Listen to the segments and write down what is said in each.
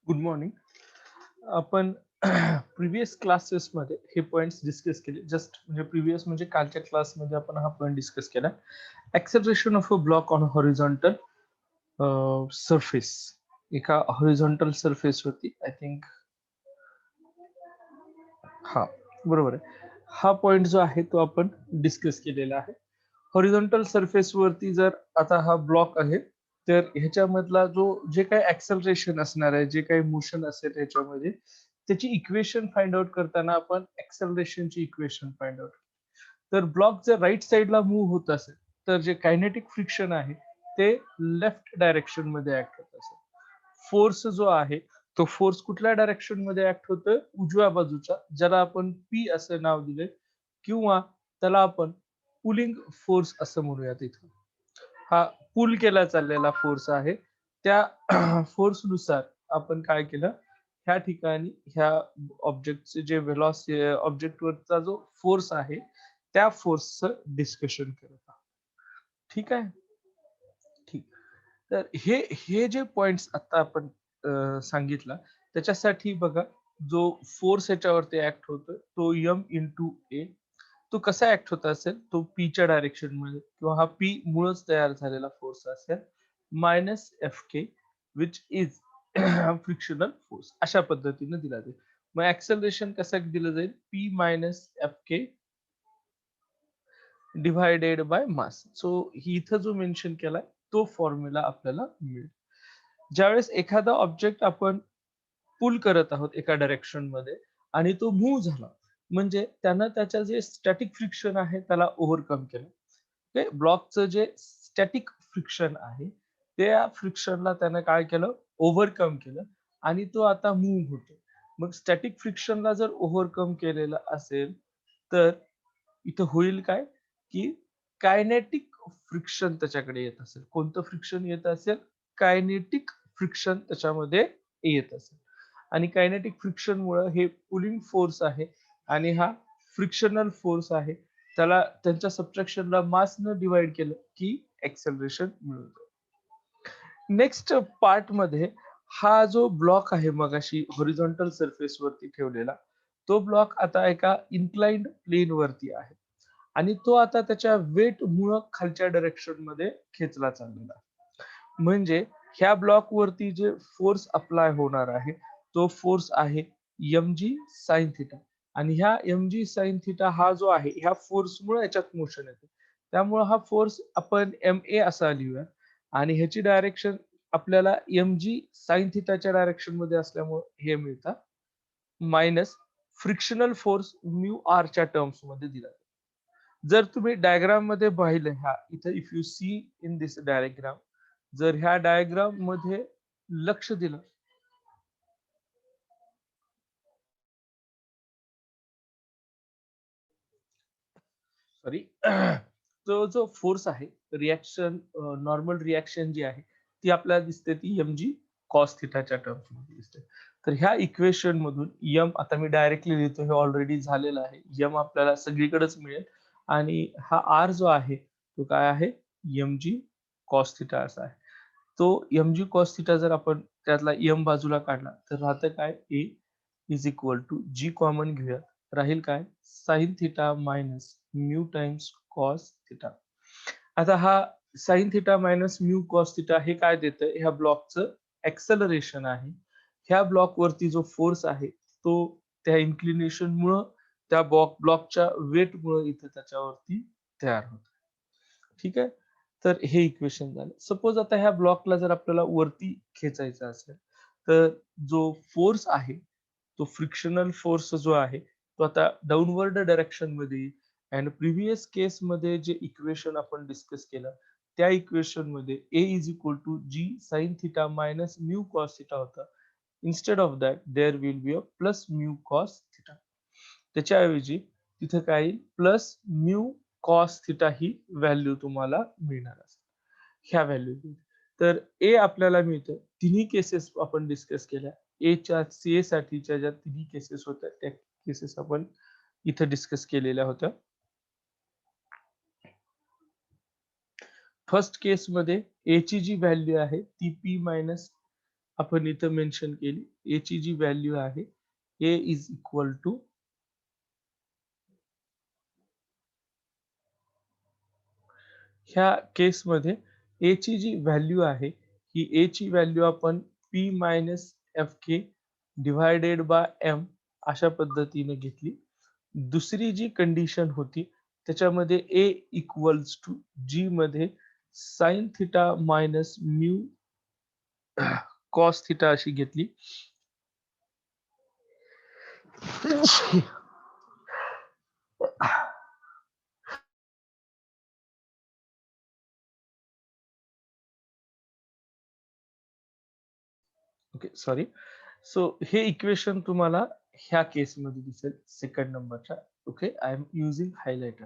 Good morning. आपण previous क्लासेसमध्ये हे पॉइंट्स डिस्कस केले. जस्ट म्हणजे प्रिव्हियस म्हणजे कालच्या क्लासमध्ये आपण हा पॉइंट डिस्कस केला. Acceleration of a block on horizontal surface. एका हॉरिझॉन्टल सरफेसवरती आय थिंक हा बरोबर आहे. हा पॉइंट जो आहे तो आपण डिस्कस केलेला आहे. हॉरिझॉन्टल सरफेसवरती जर आता हा ब्लॉक आहे, तर ह्याच्यामधला जे काही ऍक्सलरेशन असणार आहे, जे काही मोशन असेल ह्याच्यामध्ये, त्याची इक्वेशन फाइंड आउट करताना आपण ऍक्सलरेशनची इक्वेशन फाइंड आउट. तर ब्लॉक जर राईट साईडला मूव्ह होत असेल, तर जे कायनेटिक फ्रिक्शन आहे ते लेफ्ट डायरेक्शन मध्ये ऍक्ट होत असेल. फोर्स जो आहे तो फोर्स कुठल्या डायरेक्शन मध्ये ऍक्ट होतोय? उजव्या बाजूच्या, ज्याला आपण पी असं नाव दिले, किंवा त्याला आपण पुलिंग फोर्स असं म्हणूयात. इथं हा पुल केला चाललेला फोर्स आहे. त्या फोर्स नुसार आपण काय केलं, ह्या ठिकाणी ह्या ऑब्जेक्टचे जे ऑब्जेक्टवरचा जो फोर्स आहे त्या फोर्सचं डिस्कशन करत आहोत. ठीक आहे. ठीक. तर हे हे जे पॉइंट्स आता आपण सांगितलं, त्याच्यासाठी बघा, जो फोर्स याच्यावरती ऍक्ट होतोय तो एम इंटू ए. तो कसा ऍक्ट होत असेल, तो पीच्या डायरेक्शन मध्ये, किंवा हा पी मुळच तयार झालेला फोर्स असेल, minus F K, which is frictional force, अशा पद्धतीने दिला जाईल. मग ऍक्सेलरेशन कसं दिलं जाईल? P minus F K divided by mass. So इथं जो मेन्शन केलाय तो फॉर्म्युला आपल्याला मिळेल. ज्यावेळेस एखादा ऑब्जेक्ट आपण पुल करत आहोत एका डायरेक्शन मध्ये आणि तो मूव्ह झाला, म्हणजे त्यानं त्याच्या जे स्टॅटिक फ्रिक्शन आहे त्याला ओव्हरकम केलं. ओके, ब्लॉकचं जे स्टॅटिक फ्रिक्शन आहे त्या फ्रिक्शनला त्यानं काय केलं? ओव्हरकम केलं, आणि तो आता मूव्ह होतो. मग स्टॅटिक फ्रिक्शनला जर ओव्हरकम केलेलं असेल, तर इथं होईल काय, की कायनेटिक फ्रिक्शन त्याच्याकडे येत असेल. कोणतं फ्रिक्शन येत असेल? कायनेटिक फ्रिक्शन त्याच्यामध्ये येत असेल. आणि कायनेटिक फ्रिक्शन मुळे हे पुलिंग फोर्स आहे आणि हा फ्रिक्शनल फोर्स आहे, त्याला त्यांच्या सबट्रॅक्शनला मास न डिवाइड केलं की एक्सेलरेशन मिळतं. नेक्स्ट पार्ट मध्ये हा जो ब्लॉक आहे मगाशी हॉरिझॉन्टल सरफेस वरती ठेवलेला, तो ब्लॉक आता एका इन्क्लाइंड प्लेन वरती आहे, आणि तो आता त्याच्या वेट मुळे खालच्या डायरेक्शन मध्ये खेचला चाललेला आहे. म्हणजे ह्या ब्लॉक वरती जे फोर्स अप्लाय होणार आहे तो फोर्स आहे एम जी साइन थिटा. आणि ह्या एम जी साइन थिटा हा जो आहे, ह्या फोर्समुळे याच्यात मोशन येते, त्यामुळे हा फोर्स आपण एम ए असा लिहूया. आणि ह्याची डायरेक्शन आपल्याला एम जी साइन थिटाच्या डायरेक्शन मध्ये असल्यामुळे हे मिळतात, minus frictional force mu R च्या टर्म्स मध्ये दिला. जर तुम्ही डायग्राम मध्ये पाहिलं, ह्या इथं if you see in this diagram, जर ह्या डायग्राम मध्ये लक्ष दिलं, सॉरी, तो जो फोर्स आहे, रिॲक्शन, नॉर्मल रिॲक्शन जी आहे ती आपल्याला दिसते, ती एम जी कॉस थिटाच्या टर्म्स मध्ये दिसते. तर ह्या इक्वेशन मधून यम, आता मी डायरेक्टली लिहितो, हे ऑलरेडी झालेलं आहे, यम आपल्याला सगळीकडेच मिळेल. आणि हा आर जो आहे तो काय आहे? एम जी कॉस थिटा असा आहे. तो एम जी कॉस थिटा जर आपण त्यातला एम बाजूला काढला, तर राहतं काय? A is equal to G common घेऊया, राहील काय? Sine theta minus mu times cos theta. आता हा sine theta minus mu cos theta हे काय देतं? ह्या ब्लॉकचं ऍक्सेलरेशन आहे. ह्या ब्लॉक वरती जो फोर्स आहे तो त्या इन्क्लिनेशन मुळे, त्या ब्लॉकच्या वेट मुळे इथे त्याच्यावरती तयार होतो. ठीक आहे. तर हे इक्वेशन झालं. सपोज आता ह्या ब्लॉकला जर आपल्याला वरती खेचायचं असेल, तर जो फोर्स आहे तो फ्रिक्शनल फोर्स जो आहे तो आता डाऊनवर्ड डायरेक्शन मध्ये येईल. अँड प्रिव्हियस केस मध्ये जे इक्वेशन आपण डिस्कस केलं, त्या इक्वेशन मध्ये A is equal to G sine theta minus mu cos theta होता. Instead of that there will be a plus mu cos theta. त्याच्याऐवजी तिथे काय येईल? प्लस म्यू कॉस थिटा ही व्हॅल्यू तुम्हाला मिळणार असेल. ह्या व्हॅल्यू. तर ए आपल्याला मिळतं. तिन्ही केसेस आपण डिस्कस केल्या. एच्या सीए साठीच्या ज्या तिन्ही केसेस होत्या त्या केसेस आपण इथे डिस्कस केलेल्या होत्या. फर्स्ट केस मध्ये ए ची जी व्हॅल्यू आहे ती पी मायनस आपण इथं मेन्शन केली. A ची जी व्हॅल्यू आहे, A इज इक्वल टू ह्या केसमध्ये A ची जी व्हॅल्यू आहे, ही A ची व्हॅल्यू आपण P minus Fk divided by M अशा पद्धतीने घेतली. दुसरी जी कंडिशन होती, त्याच्यामध्ये A इक्वल्स टू G मध्ये sin theta minus mu cos theta अशी घेतली. Okay, sorry. सो हे इक्वेशन तुम्हाला ह्या केसमध्ये दिसेल सेकंड नंबरच्या. Okay, I am using highlighter.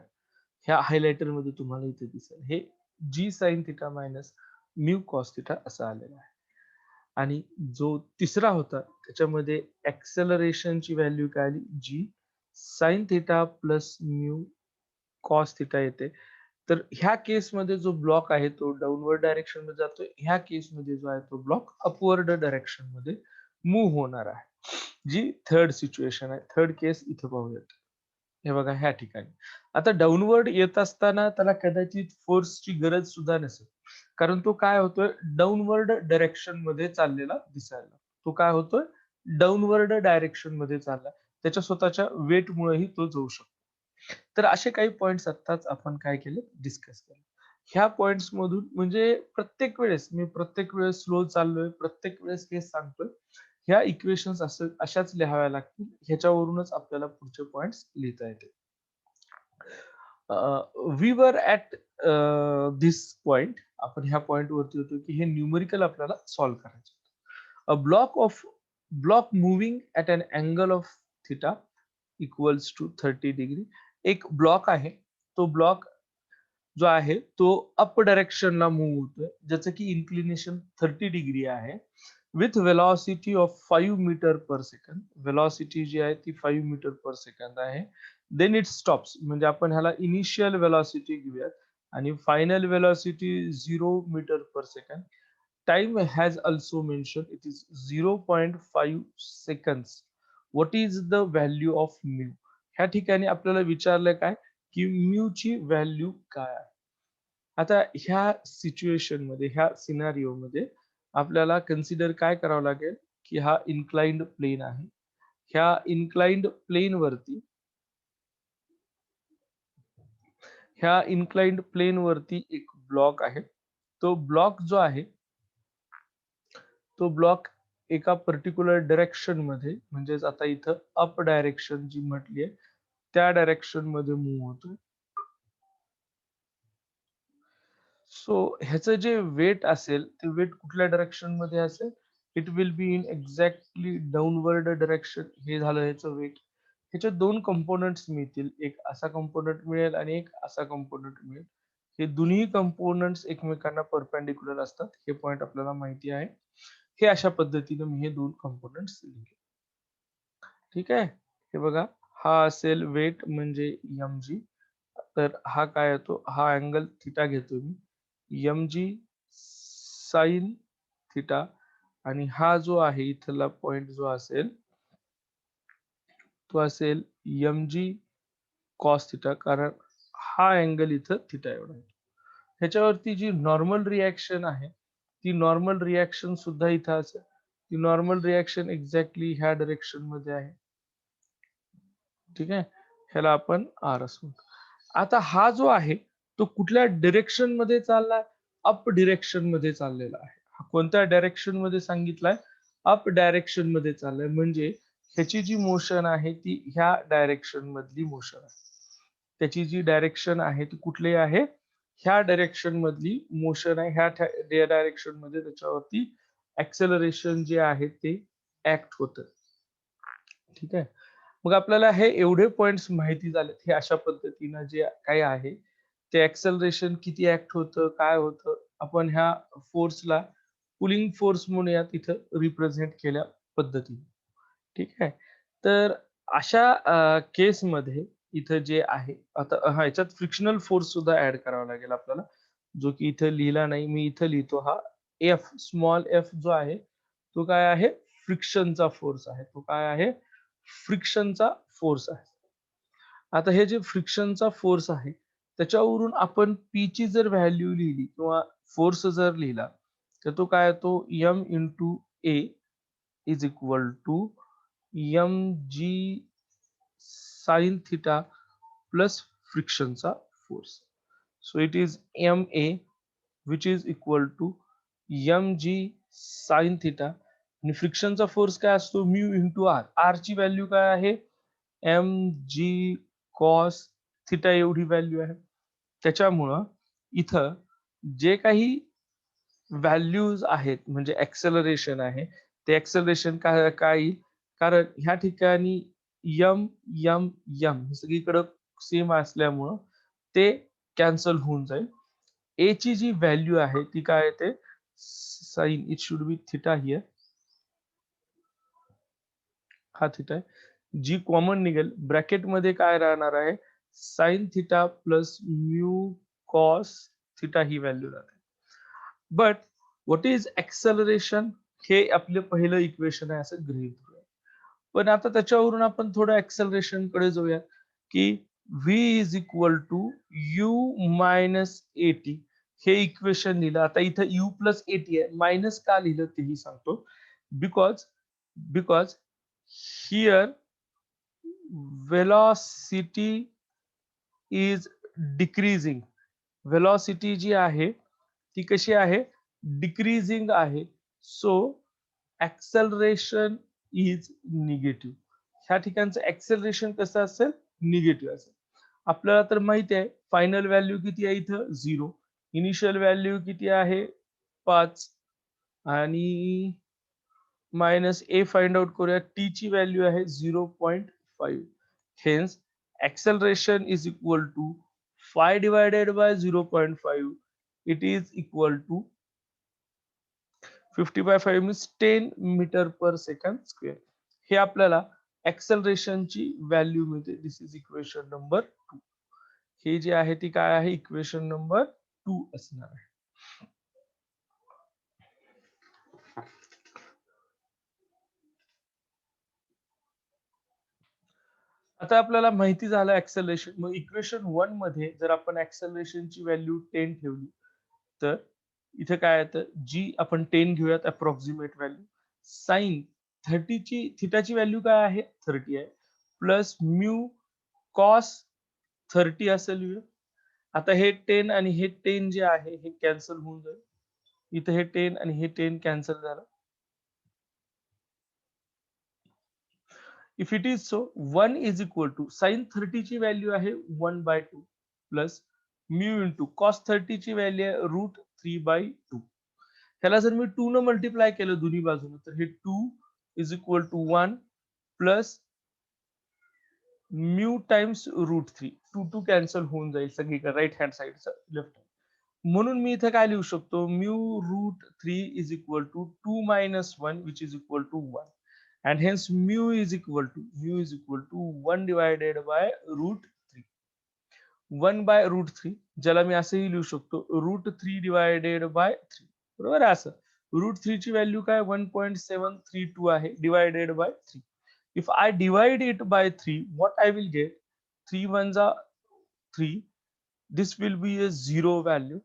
ह्या हायलायटर मध्ये तुम्हाला इथे दिसेल हे G sine theta minus mu cos theta असं आलेलं आहे. आणि जो तिसरा होता त्याच्यामध्ये ऍक्सेलरेशनची व्हॅल्यू काय आली, G sine theta plus mu cos theta येते. तर ह्या केसमध्ये जो ब्लॉक आहे तो डाऊनवर्ड डायरेक्शन मध्ये जातोय. ह्या केसमध्ये जो आहे तो ब्लॉक अपवर्ड डायरेक्शन मध्ये मूव्ह होणार आहे. जी थर्ड सिच्युएशन आहे. थर्ड केस इथे पाहूयात. हे बघा ह्या ठिकाणी. आता डाऊनवर्ड येत असताना त्याला कदाचित फोर्सची गरज सुद्धा नसेल. कारण तो काय होतोय डाऊनवर्ड डायरेक्शन मध्ये चाललेला दिसायला. तो काय होतोय डाऊनवर्ड डायरेक्शन मध्ये चालला. त्याच्या स्वतःच्या वेटमुळेही तो जाऊ शकतो. तर असे काही पॉइंट्स आत्ताच आपण काय केले डिस्कस केले. ह्या पॉइंट्स मधून म्हणजे प्रत्येक वेळेस स्लो चाललोय, प्रत्येक वेळेस हे सांगतोय. ह्या इक्वेशन्स अशाच लिहाव्या लागतील. ह्याच्यावरूनच आपल्याला पुढचे पॉइंट्स लिहिता येतील. We were at this point. आपण ह्या पॉइंट वरती होतो की हे न्यूमेरिकल आपल्याला सॉल्व्ह करायचे. A block moving at an angle of theta equals to 30 degree. एक ब्लॉक आहे. तो ब्लॉक जो आहे तो अप डायरेक्शनला मूव्ह होतोय, ज्याचं की इन्क्लिनेशन 30 डिग्री आहे. With velocity of 5 metre per second. Velocity जी आहे ती 5 मीटर पर सेकंद आहे. Then it stops. म्हणजे आपण ह्याला इनिशियल वेलॉसिटी घेऊयात आणि final velocity 0 metre per second. Time has also mentioned it is 0.5 seconds. What is the value of mu? ह्या ठिकाणी आपल्याला विचारलं काय की म्यू ची व्हॅल्यू काय आहे. आता ह्या सिच्युएशन मध्ये ह्या सिनारिओ मध्ये आपल्याला कन्सिडर काय करावं लागेल की हा इन्क्लाइंड प्लेन आहे. ह्या इन्क्लाइंड प्लेन वरती एक ब्लॉक आहे. तो ब्लॉक जो आहे तो ब्लॉक एका पर्टिक्युलर डायरेक्शन मध्ये म्हणजेच आता इथं अप डायरेक्शन जी म्हटली आहे त्या डायरेक्शन मध्ये मूव्ह होतोय. सो ह्याचं जे वेट असेल ते वेट कुठल्या डायरेक्शन मध्ये असेल, it will be in exactly downward direction. हे झालं ह्याचं वेट. ह्याचे दोन कंपोनंट्स मिळतील. एक असा कंपोनंट मिळेल आणि एक असा कंपोनंट मिळेल. हे दोन्ही कंपोनंट्स एकमेकांना परपेंडिक्युलर असतात. हे पॉइंट आपल्याला माहिती आहे. हे अशा पद्धतीने मी हे दोन कंपोनंट्स लिहिले. ठीक आहे. हे बघा हा असेल वेट म्हणजे mg. तर हा काय येतो, हा अँगल थिटा घेतो मी mg साइन थिटा. आणि हा जो आहे इथला पॉइंट जो असेल तो असेल mg कॉस थिटा. कारण हा अँगल इथं थिटा एवढा आहे. ह्याच्यावरती जी नॉर्मल रिॲक्शन आहे ती नॉर्मल रिॲक्शन सुद्धा इथं असेल. ती नॉर्मल रिॲक्शन एक्झॅक्टली ह्या डायरेक्शन मध्ये आहे. ठीक आहे. ह्याला आपण आर असं म्हणतो. आता हा जो आहे तो कुठल्या डिरेक्शन मध्ये चाललाय, अप डिरेक्शन मध्ये चाललेला आहे. हा कोणत्या डायरेक्शन मध्ये सांगितलाय, अप डायरेक्शन मध्ये चाललाय. म्हणजे ह्याची जी मोशन आहे ती ह्या डायरेक्शन मधली मोशन आहे. त्याची जी डायरेक्शन आहे ती कुठली आहे, ह्या डायरेक्शन मधली मोशन आहे. ह्या डायरेक्शन मध्ये त्याच्यावरती ऍक्सेलरेशन जे आहे ते ऍक्ट होतं. ठीक आहे. मग आपल्याला हे एवढे पॉइंट्स माहिती झालेत. हे अशा पद्धतीनं जे काही आहे ते ऍक्सेलरेशन किती ऍक्ट होतं, काय होतं, आपण ह्या फोर्सला पुलिंग फोर्स म्हणून यात इथं रिप्रेझेंट केल्या पद्धतीने. ठीक आहे. तर अशा केसमध्ये इथं जे आहे आता हा याच्यात फ्रिक्शनल फोर्स सुद्धा ऍड करावा लागेल आपल्याला, जो की इथं लिहिला नाही. मी इथं लिहितो हा एफ, स्मॉल एफ जो आहे तो काय आहे, फ्रिक्शनचा फोर्स आहे. तो काय आहे, फ्रिक्शनचा फोर्स आहे. आता हे जे फ्रिक्शनचा फोर्स आहे, त्याच्यावरून आपण P ची जर व्हॅल्यू लिहिली किंवा फोर्स जर लिहिला, तर तो काय येतो, M into A is equal to mg sin theta plus फ्रिक्शनचा force. So it is MA which is equal to mg sin theta आणि फ्रिक्शनचा फोर्स काय असतो, म्यू इंटू आर. आर ची व्हॅल्यू काय आहे, mg cos थिटा एवढी value आहे. त्याच्यामुळं इथं जे काही व्हॅल्यूज आहेत म्हणजे ऍक्सेलरेशन आहे, ते ऍक्सेलरेशन काय काय येईल, कारण ह्या ठिकाणी यम यम यम सगळीकडे सेम असल्यामुळं ते कॅन्सल होऊन जाईल. ए ची जी व्हॅल्यू आहे ती काय येते, sine it should be theta here, हा थिटा आहे. जी कॉमन निघेल ब्रॅकेट मध्ये काय राहणार आहे, sine theta plus mu cos theta ही व्हॅल्यू राहते. बट व्हॉट इज ऍक्सेलरेशन, हे आपलं पहिलं इक्वेशन आहे असं गृहीत धरूया. पण आता त्याच्यावरून आपण थोडं ऍक्सेलरेशन कडे जाऊया, की v is equal to u minus at, हे इक्वेशन लिहिलं. आता इथं u प्लस एटी आहे, मायनस का लिहिलं तेही सांगतो. Because because here velocity is decreasing. Velocity जी आहे ती कशी आहे, डिक्रीजिंग आहे. So acceleration is negative. ह्या ठिकाणचं ऍक्सेलरेशन कसं असेल, निगेटिव्ह असेल. आपल्याला तर माहिती आहे फायनल व्हॅल्यू किती आहे इथं, 0. इनिशियल व्हॅल्यू किती आहे, 5. आणि मायनस ए फाइंड आउट करूया, टी ची व्हॅल्यू आहे 0.5. Hence acceleration is equal to 5 divided by 0.5, it is equal to 50 by 5 means 10 metre per second square. हे आपल्याला acceleration ची व्हॅल्यू मिळते. This is equation number 2. हे जे आहे ती काय आहे, इक्वेशन नंबर 2 असणार आहे. आता आपल्याला माहिती झालं ऍक्सेलरेशन. मग इक्वेशन 1 मध्ये जर आपण ऍक्सेलरेशन ची व्हॅल्यू 10 ठेवली, तर इथे काय येतं, जी आपण 10 घेऊयात अप्रॉक्सिमेट व्हॅल्यू. साइन 30 ची थिटाची व्हॅल्यू काय आहे, 30 आहे, प्लस म्यू कॉस 30 असं लिहूया. आता हे 10 आणि हे 10 जे आहे हे कॅन्सल होऊन जाईल. इथे हे 10 आणि हे 10 कॅन्सल झालं. If it is so, 1 is equal to sine 30 ची व्हॅल्यू आहे 1/2 प्लस म्यू इंटू कॉस 30 ची व्हॅल्यू आहे √3/2. ह्याला जर मी 2 न मल्टिप्लाय केलं दोन्ही बाजूने, तर हे 2 is equal to 1 plus mu times √3. 2 cancel होऊन जाईल सगळीकडे, राईट हँड साइडचं लेफ्ट. म्हणून मी इथे काय लिहू शकतो, mu √3 is equal to 2 minus 1 which is equal to 1. And hence mu is equal to 1 divided by √3. 1 by √3, ज्याला मी असंही लिहू शकतो √3 divided by 3. बरोबर आहे. असं √3 ची व्हॅल्यू काय, 1.732 आहे, divided by 3. If I divide it by 3, what I will get, 3 ones are 3, this will be a 0 value.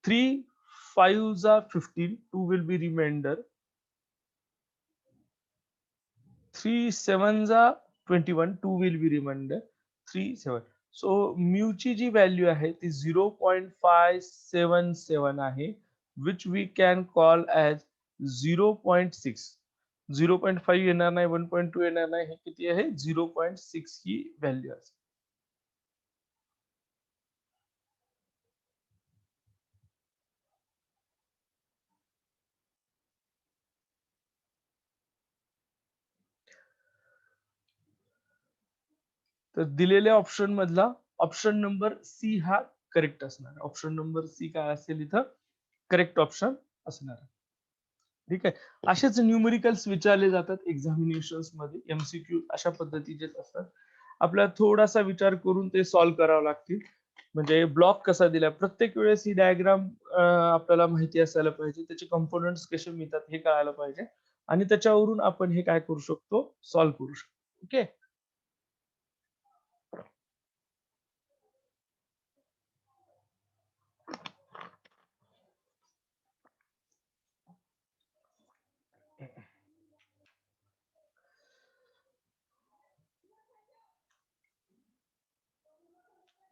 3 5s are 15, 2 will be remainder, 3 sevens are 21, 2 will be remainder, 3 7. So mu ची जी value आहे ती 0.577 आहे, which we can call as 0.6. 0.5 येणार नाही, 1.2 येणार नाही, हे किती आहे, 0.6 ही व्हॅल्यू आहे. तर दिलेल्या ऑप्शन मधला ऑप्शन नंबर सी हा करेक्ट असणार. ऑप्शन नंबर सी काय असेल इथं, करेक्ट ऑप्शन असणार. ठीक आहे. असेच न्यूमेरिकल्स विचारले जातात एक्झामिनेशन्स मध्ये, एमसीक्यू अशा पद्धतीचेच असतात. आपल्याला थोडासा विचार करून ते सॉल्व्ह करावं लागतील. म्हणजे ब्लॉक कसा दिला, प्रत्येक वेळेस ही डायग्राम आपल्याला माहिती असायला पाहिजे, त्याचे कंपोनंट्स कसे मिळतात हे कळायला पाहिजे. आणि त्याच्यावरून आपण हे काय करू शकतो, सॉल्व्ह करू शकतो. ओके.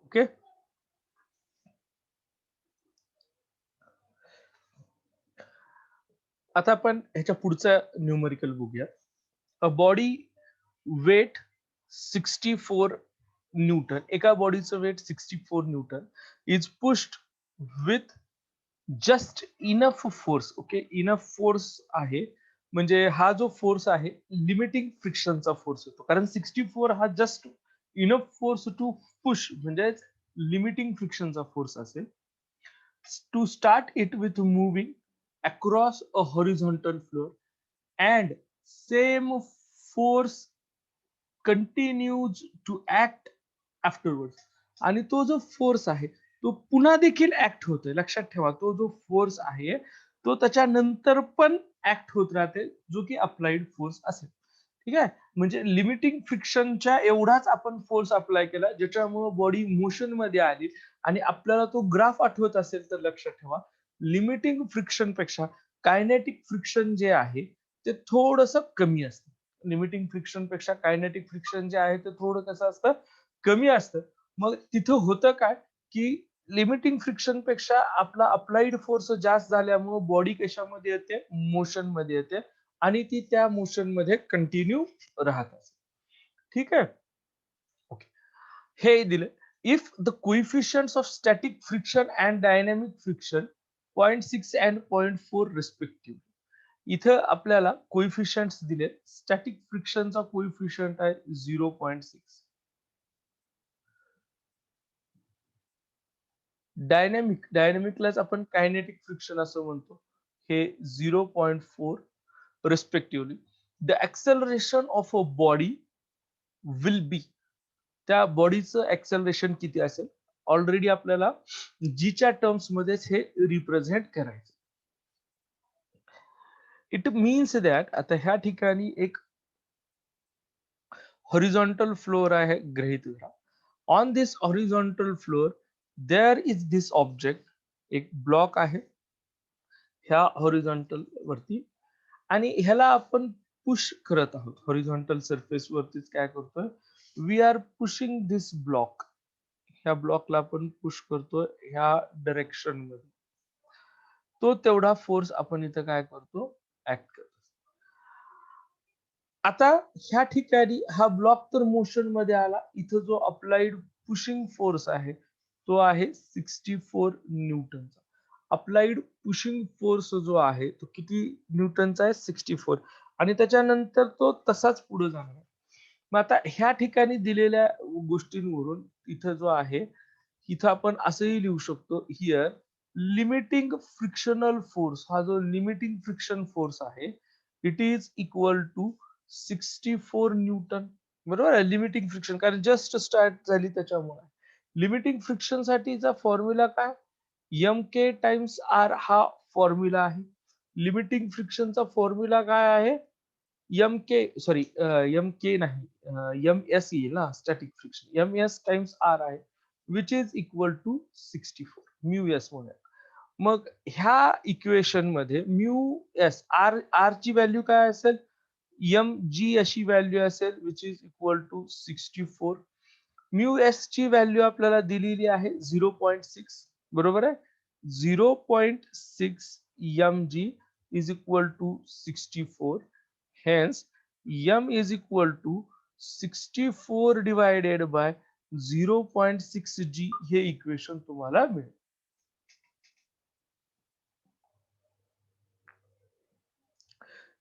ओके. आता आपण ह्याच्या पुढचा न्यूमरिकल बघूया. अ बॉडी वेट 64 न्यूटन, एका बॉडीचं weight 64 newton is pushed with just enough force. Okay, enough force आहे म्हणजे हा जो फोर्स आहे लिमिटिंग फ्रिक्शनचा फोर्स होतो, कारण 64 हा just enough force to push म्हणजे लिमिटिंग फ्रिक्शनचा फोर्स असेल. To start it with moving across a horizontal floor and same force continues to act afterwards. आणि तो जो फोर्स आहे तो पुन्हा देखील ऍक्ट होतोय. लक्षात ठेवा, तो जो फोर्स आहे तो त्याच्यानंतर पण ऍक्ट होत राहते, जो की अप्लाइड फोर्स असेल. ठीक आहे, म्हणजे लिमिटिंग फ्रिक्शनच्या एवढाच आपण फोर्स अप्लाय केला ज्याच्यामुळे बॉडी मोशन मध्ये आली. आणि आपल्याला तो ग्राफ आठवत असेल तर लक्षात ठेवा, लिमिटिंग फ्रिक्शन पेक्षा कायनेटिक फ्रिक्शन जे आहे ते थोडंसं कमी असतं. लिमिटिंग फ्रिक्शन पेक्षा कायनेटिक फ्रिक्शन जे आहे ते थोडं कसं असतं, कमी असतं. मग तिथं होतं काय, की लिमिटिंग फ्रिक्शन पेक्षा आपला अप्लाइड फोर्स जास्त झाल्यामुळे बॉडी कशामध्ये येते, मोशन मध्ये येते आणि ती त्या मोशन मध्ये कंटिन्यू राहत असते. ठीक आहे. ओके, हे दिले. If the कोइफिशियंट्स of static friction and dynamic friction 0.6 and 0.4 respective. इथं आपल्याला कोइफिशियंट्स दिले. स्टॅटिक फ्रिक्शनचा कोइफिशियंट आहे 0.6. डायनॅमिकलाच आपण कायनेटिक फ्रिक्शन असं म्हणतो, हे 0.4 respectively. The acceleration of a body will be, त्या बॉडीचं एक्सेलरेशन किती असेल, ऑलरेडी आपल्याला जीच्या टर्म्स मध्येच हे रिप्रेझेंट करायचं. इट मीन्स दॅट आता ह्या ठिकाणी एक हॉरिझॉन्टल फ्लोअर आहे गृहीत धरा. On this horizontal floor there is this object, एक ब्लॉक आहे ह्या हॉरिझॉन्टल वरती आणि ह्याला आपण पुश करत आहोत. हॉरिझॉन्टल सरफेस वरतीच काय करतोय, we are pushing this block. ह्या ब्लॉकला आपण पुश करतोय ह्या डायरेक्शन मध्ये. तो तेवढा फोर्स आपण इथं काय करतो, ऍक्ट करतो. आता ह्या ठिकाणी हा ब्लॉक तर मोशन मध्ये आला. इथं जो अप्लाइड पुशिंग फोर्स आहे तो आहे 64 न्यूटनचा. अप्लाइड पुशिंग फोर्स जो आहे तो किती न्यूटनचा आहे, 64. आणि त्याच्यानंतर तो तसाच पुढे जाणार. मग आता ह्या ठिकाणी दिलेल्या गोष्टींवरून इथं जो आहे, इथं आपण असंही लिहू शकतो, हिअर लिमिटिंग फ्रिक्शनल फोर्स, हा जो लिमिटिंग फ्रिक्शन फोर्स आहे it is equal to 64 newton. बरोबर आहे, लिमिटिंग फ्रिक्शन कारण जस्ट स्टार्ट झाली त्याच्यामुळे. लिमिटिंग फ्रिक्शन साठीचा फॉर्म्युला काय, एम के टाइम्स आर हा फॉर्म्युला आहे. लिमिटिंग फ्रिक्शनचा फॉर्म्युला काय आहे, M K sorry M K नाही, एम एस येईल ना, static friction M S times R आहे, which is equal to 64 mu S म्हणूया. मग ह्या इक्वेशन मध्ये म्यू एस आर, आर ची व्हॅल्यू काय असेल, एम जी अशी व्हॅल्यू असेल which is equal to 64. Mu S ची व्हॅल्यू आपल्याला दिलेली आहे 0.6. बरोबर आहे, 0.6 M G is equal to 64. Hence M is equal to 64 divided by 0.6 G, हे इक्वेशन तुम्हाला मिळेल.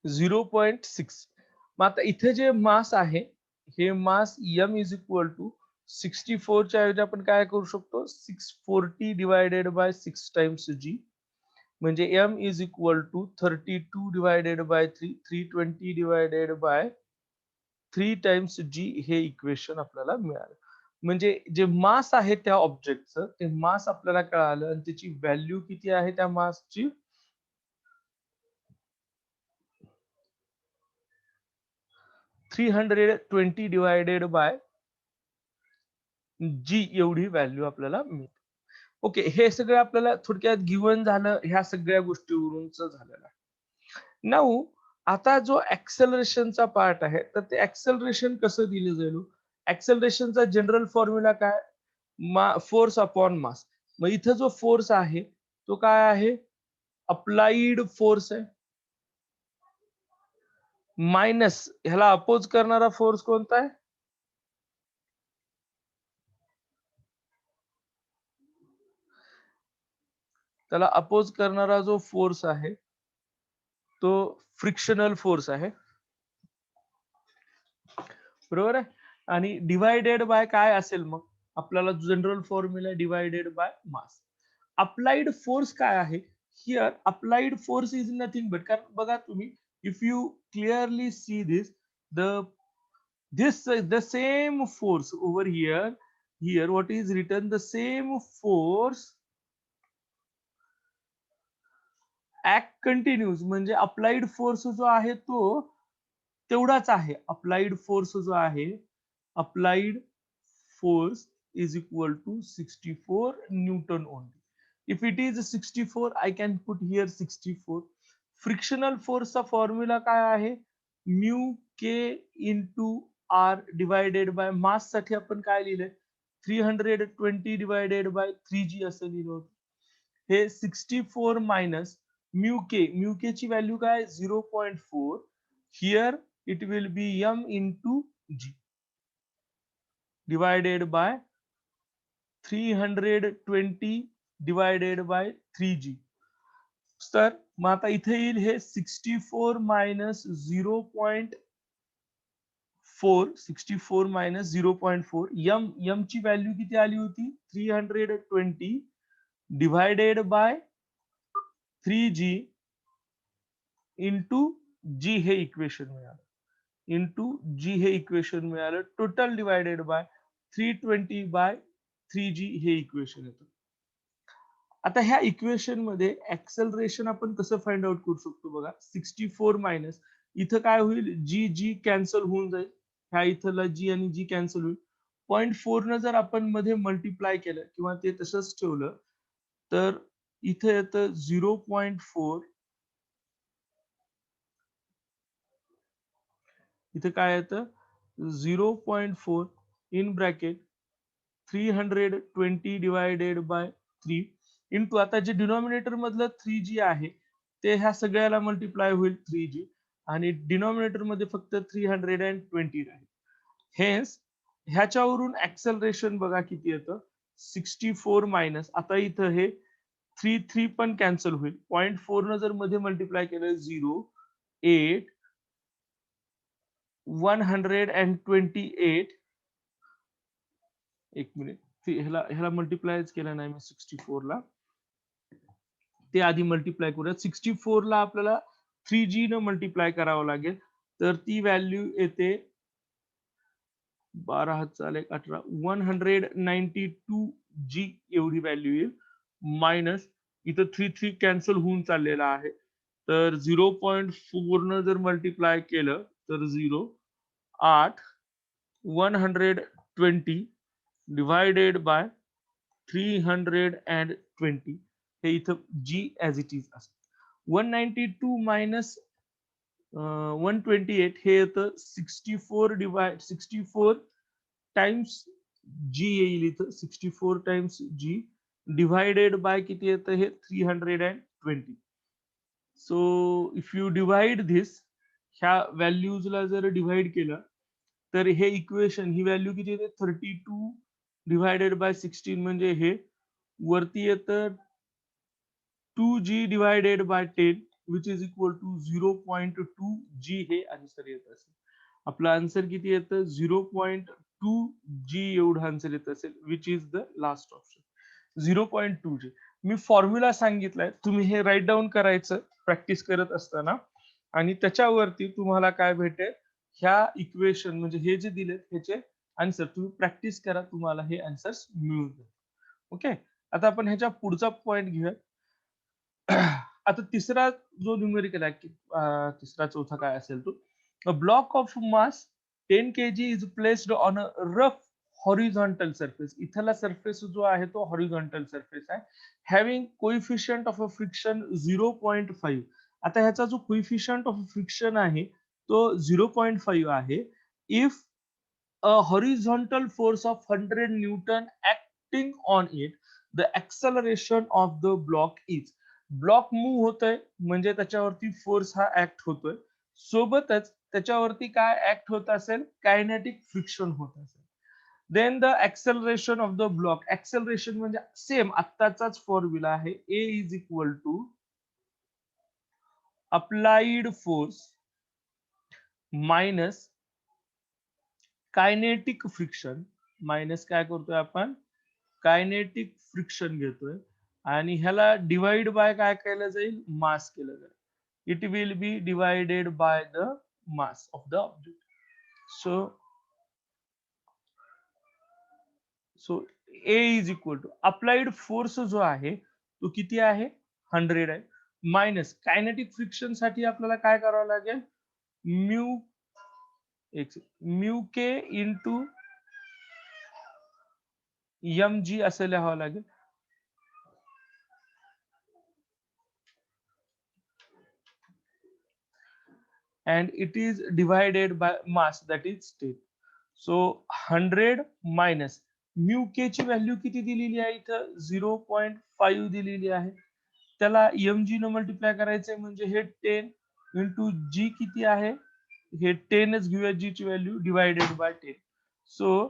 0.6. मग आता इथे जे मास आहे, हे मास एम इज इक्वल टू 64 च्या ऐवजी आपण काय करू शकतो, 640 डिवायडेड बाय 6 टाइम्स जी, म्हणजे M is equal to 32 divided by 3, 320 divided by 3 times G, हे इक्वेशन आपल्याला मिळालं. म्हणजे जे मास आहे त्या ऑब्जेक्टचं ते मास आपल्याला कळालं आणि त्याची व्हॅल्यू किती आहे त्या मासची, 320 डिवायडेड बाय जी एवढी व्हॅल्यू आपल्याला मिळते. ओके, हे सगळं आपल्याला थोडक्यात गिव्हन झालं, ह्या सगळ्या गोष्टीवरूनच झालेलं आहे. नाऊ आता जो ऍक्सेलरेशनचा पार्ट आहे, तर ते ऍक्सेलरेशन कसं दिलं जाईल? ऍक्सेलरेशनचा जनरल फॉर्म्युला काय? Force upon mass. मग इथं जो फोर्स आहे तो काय आहे? अप्लाइड फोर्स आहे, मायनस ह्याला अपोज करणारा फोर्स कोणता आहे? त्याला अपोज करणारा जो फोर्स आहे तो फ्रिक्शनल फोर्स आहे, बरोबर आहे. आणि डिवायडेड बाय काय असेल मग? आपल्याला general formula divided by mass. Applied force काय आहे? Here applied force is nothing but, कारण बघा तुम्ही, if you clearly C this the same force over here what is written, the same force act continues, म्हणजे applied force जो आहे तो तेवढाच आहे. अप्लाइड फोर्स जो आहे, applied force is equal to 64 Newton only. If it is 64, I can put here 64. Frictional फोर्सचा formula काय आहे? Mu K into R divided by mass साठी आपण काय लिहिलंय? 320 डिवायडेड बाय 3g असं लिहिलं होतं. हे 64 मायनस म्यू के ची व्हॅल्यू काय? 0.4. Here it will B m into g divided by 320 divided by 3g. तर मग आता इथे येईल हे 64 मायनस 0.4, 64 मायनस 0.4. यम ची व्हॅल्यू किती आली होती? 320 डिवायडेड बाय 3g इंटू जी हे इक्वेशन मिळालं, इंटू जी हे इक्वेशन मिळालं. Total divided bye 320 bye 3g हे इक्वेशन येतं. आता ह्या इक्वेशन मध्ये ऍक्सेलरेशन आपण कसं फाइंड आउट करू शकतो बघा. 64 मायनस इथं काय होईल? जी जी कॅन्सल होऊन जाईल, ह्या इथला जी आणि जी कॅन्सल होईल. 0.4 न जर आपण मध्ये मल्टिप्लाय केलं किंवा ते तसंच ठेवलं तर इथे येतं 0.4. इथे काय येतं? 0.4 in bracket 320 divided by 3 into, आता जे डिनॉमिनेटर मधलं 3g आहे ते ह्या सगळ्याला मल्टिप्लाय होईल 3g, आणि डिनॉमिनेटर मध्ये फक्त 320 राहील. हेन्स ह्याच्यावरून ऍक्सेलरेशन बघा किती येतं? 64 मायनस, आता इथं हे 3 पण कॅन्सल होईल. 0.4 न जर मध्ये मल्टिप्लाय केलं 0, 8, 128. एक मिनिट, ह्याला ह्याला मल्टिप्लायच केलं नाही मी 64 ला, ते आधी मल्टिप्लाय करूया. 64 ला आपल्याला 3g न मल्टिप्लाय करावं लागेल, तर ती व्हॅल्यू येते 12 18 192g एवढी व्हॅल्यू येईल. मायनस इथं 3 कॅन्सल होऊन चाललेला आहे, तर 0.4 न जर मल्टिप्लाय केलं तर 0, 8, 120 डिवायडेड बाय 320, हे इथं जी ऍज इट इज असतं. 192 मायनस 128 हे येतं 64 टाइम्स जी येईल इथं. 64 टाइम्स जी डिवायडेड बाय किती येतं? हे 320. So if you divide this, ह्या व्हॅल्यूजला जर डिवाइड केलं तर हे इक्वेशन, ही व्हॅल्यू किती येते? 32 डिवायडेड बाय 16, म्हणजे हे वरती येतं 2g divided by 10 which is equal to 0.2g हे आन्सर येत असेल. आपलं आन्सर किती येतं? 0.2g एवढं आन्सर येत असेल, which is the last option, 0.2g. मी फॉर्म्युला सांगितलाय, तुम्ही हे राईट डाऊन करायचं प्रॅक्टिस करत असताना, आणि त्याच्यावरती तुम्हाला काय भेटेल? ह्या इक्वेशन म्हणजे हे जे दिलेत ह्याचे आन्सर तुम्ही प्रॅक्टिस करा, तुम्हाला हे आन्सर्स मिळून जाईल. ओके, आता आपण ह्याच्या पुढचा पॉइंट घेऊया. आता तिसरा जो न्यूमेरिकल आहे, तिसरा चौथा काय असेल तो, block of mass 10 kg is placed on a rough horizontal surface. इथला surface जो आहे तो horizontal surface आहे. Having coefficient of a friction 0.5. आता ह्याचा जो coefficient of friction आहे तो 0.5 आहे. If a horizontal force of 100 Newton acting on it, the acceleration of the block is. Block move होतोय म्हणजे त्याच्यावरती फोर्स हा ऍक्ट होतोय, सोबतच त्याच्यावरती काय ऍक्ट होत असेल, कायनेटिक फ्रिक्शन होत असेल. Then the acceleration of the block. Acceleration म्हणजे सेम आत्ताचाच फॉर्म्युला आहे, A is equal to applied force minus kinetic friction. Minus काय करतोय आपण, कायनेटिक फ्रिक्शन घेतोय आणि ह्याला डिवाइड बाय काय केलं जाईल, मास केलं जाईल. It will be divided by the mass of the object. So A is equal to applied force जो आहे तो किती आहे, 100 आहे, मायनस कायनेटिक फ्रिक्शन साठी आपल्याला काय करावं लागेल, mu K into M G असं लिहावं लागेल. and it is divided by mass, that is 10. So 100 minus mu k ची व्हॅल्यू किती दिलेली आहे इथं, 0.5 दिलेली आहे. त्याला mg न मल्टिप्लाय करायचंय म्हणजे हे 10 इंटू जी किती आहे, हे 10च घेऊया जी ची value, divided by 10. So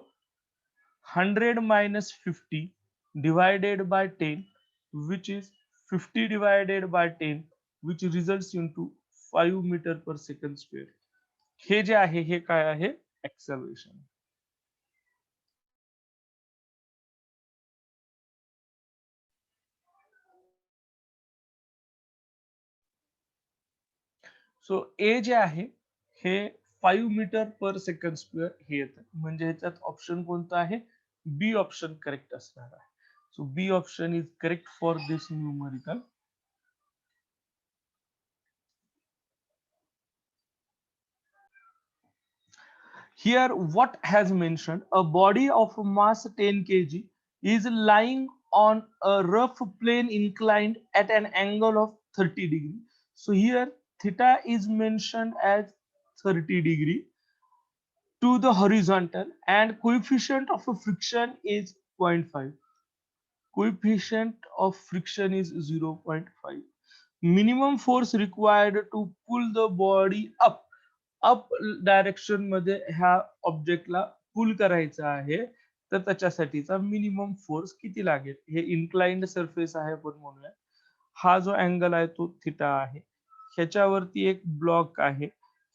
100 minus 50 divided by 10, which is 50 divided by 10, which results into 5 meter per second square. हे जे आहे हे काय आहे, acceleration. सो ए जे आहे हे 5 मीटर पर सेकंड स्क्वेअर हे येतं, म्हणजे ह्याच्यात ऑप्शन कोणता आहे, बी ऑप्शन करेक्ट असणार आहे. So B option is correct for this numerical. Here, what has mentioned, a body of mass 10 kg is lying on a rough plane inclined at an angle of 30 degree. So here theta is mentioned as 30 degree to the horizontal and coefficient of friction is 0.5. Coefficient of friction is 0.5. Minimum force required to pull the body up direction मध्ये ह्या ऑब्जेक्टला पुल करायचं आहे, तर त्याच्यासाठीचा minimum force किती लागेल, हे inclined surface आहे पण म्हणूया. हा जो अँगल आहे तो थिटा आहे, ह्याच्यावरती एक ब्लॉक आहे,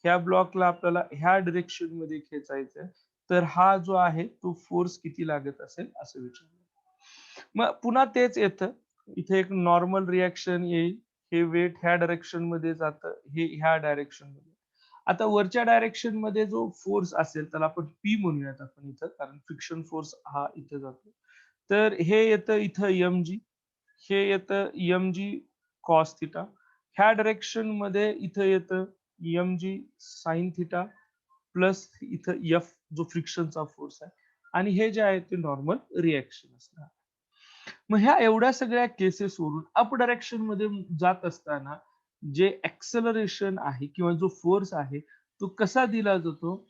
ह्या ब्लॉकला आपल्याला ह्या डिरेक्शन मध्ये खेचायचंय, तर हा जो आहे तो फोर्स किती लागत असेल असं विचारलं. मग पुन्हा तेच येतं, इथे एक नॉर्मल रिॲक्शन येईल, हे वेट ह्या डायरेक्शन मध्ये जातं, हे ह्या डायरेक्शन मध्ये. आता वरच्या डायरेक्शन मध्ये जो फोर्स असेल त्याला आपण पी म्हणूयात आपण इथं, कारण फ्रिक्शन फोर्स हा इथे जातो. तर हे येतं इथं एम जी, हे येतं एम जी कॉस थिटा, ह्या डायरेक्शन मध्ये इथं येतं M G sine theta plus इथं एफ जो फ्रिक्शनचा फोर्स आहे, आणि हे जे आहे ते नॉर्मल रिॲक्शन असणार. मग ह्या एवढ्या सगळ्या केसेस वरून अप डायरेक्शन मध्ये जात असताना जे ऍक्सेलरेशन आहे किंवा जो फोर्स आहे तो कसा दिला जातो,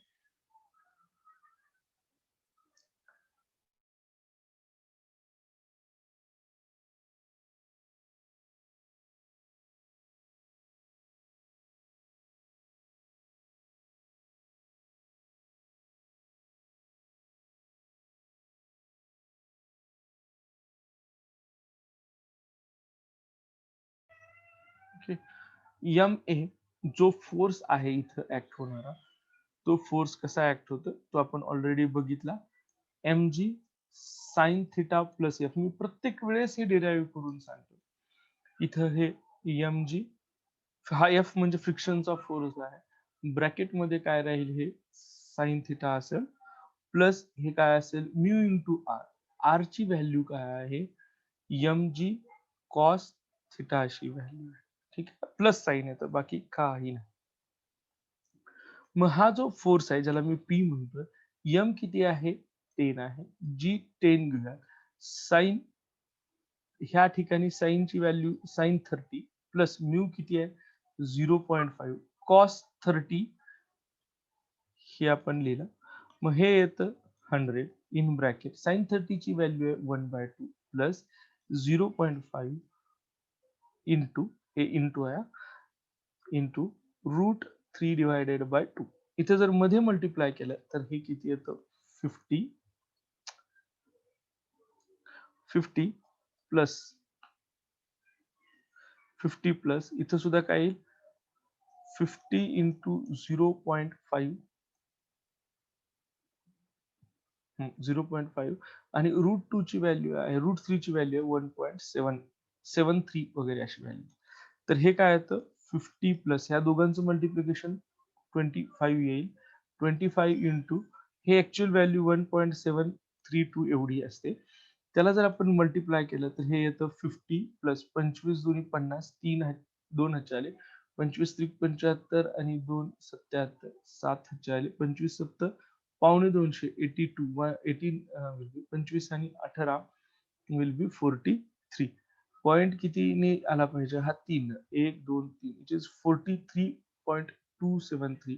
एम ए जो फोर्स आहे इथं ऍक्ट होणारा, तो फोर्स कसा ऍक्ट होतो तो आपण ऑलरेडी बघितला, M G sine theta plus F. मी प्रत्येक वेळेस हे डिराईव्ह करून सांगतो. इथं हे एम जी, हा एफ म्हणजे फ्रिक्शनचा फोर्स आहे, ब्रॅकेट मध्ये काय राहील, हे साइन थिटा असेल, प्लस हे काय असेल, म्यू इंटू आर. आर ची व्हॅल्यू काय आहे, एम जी कॉस थिटा अशी व्हॅल्यू आहे. ठीक आहे, प्लस साइन येतं, बाकी काही नाही. मग हा जो फोर्स आहे ज्याला मी पी म्हणतोय, एम किती आहे 10 आहे, जी 10 घेऊया. साइन ह्या ठिकाणी साइनची व्हॅल्यू साइन 30 प्लस म्यू किती आहे 0.5 कॉस 30 हे आपण लिहिलं. मग हे येतं 100 इन ब्रॅकेट साइन 30 ची व्हॅल्यू आहे 1/2 प्लस 0.5 इंटू हे इंटू आहे इंटू रूट 3 डिवायडेड बाय 2. इथे जर मध्ये मल्टिप्लाय केलं तर हे किती येतं 50 प्लस 50 प्लस इथं सुद्धा काय येईल 50 इंटू 0.5 0.5 आणि रूट 2 ची व्हॅल्यू आहे रूट 3 ची व्हॅल्यू आहे 1.773 वगैरे अशी व्हॅल्यू. तर हे काय येतं 50 प्लस ह्या दोघांचं मल्टिप्लिकेशन 25 येईल. 25 इंटू हे ऍक्च्युअल व्हॅल्यू 1.732 एवढी असते. त्याला जर आपण मल्टिप्लाय केलं तर हे येतं 50 प्लस 25 दोन्ही 50 2 हातचे आले 25 त्रिक 75 आणि 2 77 7 हातचे आले 25 सत्त पावणे 200 82 18 25 आणि 18 विल बी 43. पॉइंट कितीने आला पाहिजे हा 3 1 2 3 इट इज 43.273.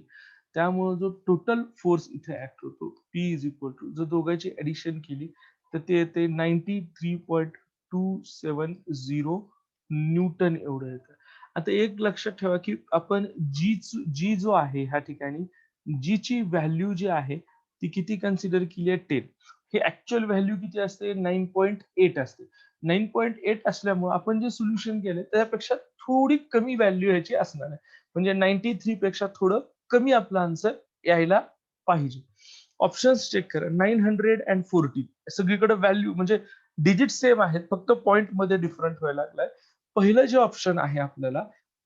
त्यामुळे जो टोटल फोर्स इथे ऍक्ट होतो P इज इक्वल टू जर दोघांची ऍडिशन केली तर ते येते 93.270 न्यूटन एवढं येतं. आता एक लक्षात ठेवा की आपण जी जो आहे ह्या ठिकाणी जी ची व्हॅल्यू जी आहे ती किती कन्सिडर केली आहे 10. हे ऍक्च्युअल व्हॅल्यू किती असते 9.8 असते. 9.8 असल्यामुळे आपण जे सोल्युशन केले त्यापेक्षा थोडी कमी व्हॅल्यू ह्याची असणार आहे. म्हणजे 93 पेक्षा थोडं कमी आपलं आन्सर यायला पाहिजे. ऑप्शन्स चेक करा 940 सगळीकडे व्हॅल्यू म्हणजे डिजिट सेम आहेत फक्त पॉइंट मध्ये डिफरंट व्हायला लागलाय. पहिलं जे ऑप्शन आहे आपल्याला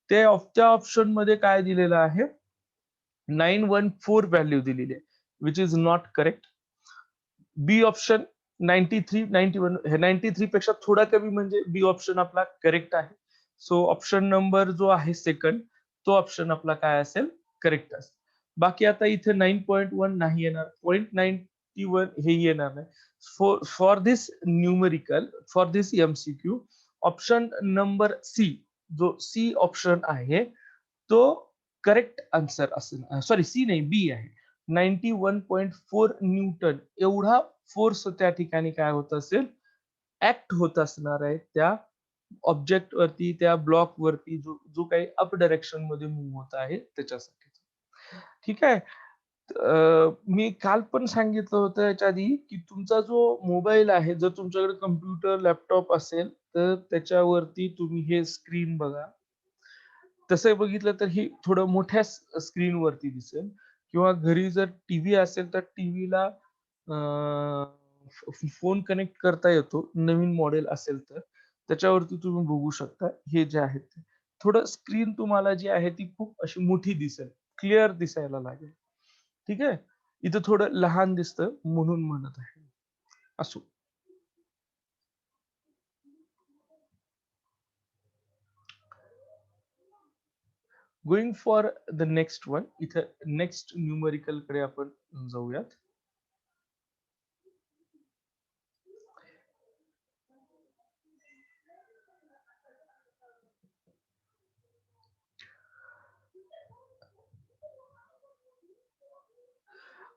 त्या ऑप्शन मध्ये काय दिलेलं आहे 914 व्हॅल्यू दिलेली आहे which is not correct. B option 93 91 हे 93 पेक्षा थोडा कमी म्हणजे बी ऑप्शन आपला करेक्ट आहे. सो ऑप्शन नंबर जो आहे सेकंड तो ऑप्शन आपला काय असेल करेक्ट असेल. बाकी आता इथे 9.1 नाही येणार 0.91 हे येणार नाही. For this numerical for this MCQ option number C जो सी ऑप्शन आहे तो करेक्ट आन्सर असेल. सॉरी सी नाही बी आहे 91.4 न्यूटन एवढा फोर्स त्या ठिकाणी काय होत असेल ऍक्ट होत असणार आहे त्या ऑब्जेक्ट वरती त्या ब्लॉक वरती जो जो काही अप डायरेक्शन मध्ये मूव्ह होत आहे त्याच्यासाठी. ठीक आहे. मी काल पण सांगितलं होतं याच्या आधी की तुमचा जो मोबाईल आहे जर तुमच्याकडे कम्प्युटर लॅपटॉप असेल तर त्याच्यावरती तुम्ही हे स्क्रीन बघा. तसं बघितलं तर ही थोडं मोठ्या स्क्रीन वरती दिसेल किंवा घरी जर टीव्ही असेल तर टीव्हीला फोन कनेक्ट करता येतो नवीन मॉडेल असेल तर त्याच्यावरती तुम्ही बघू शकता हे जे आहे ते थोडं स्क्रीन तुम्हाला जी आहे ती खूप अशी मोठी दिसेल क्लिअर दिसायला लागेल. ठीक आहे. इथं थोडं लहान दिसतं म्हणून म्हणत आहे. असो. Going for the next one इथं नेक्स्ट न्यूमरिकल कडे आपण जाऊयात.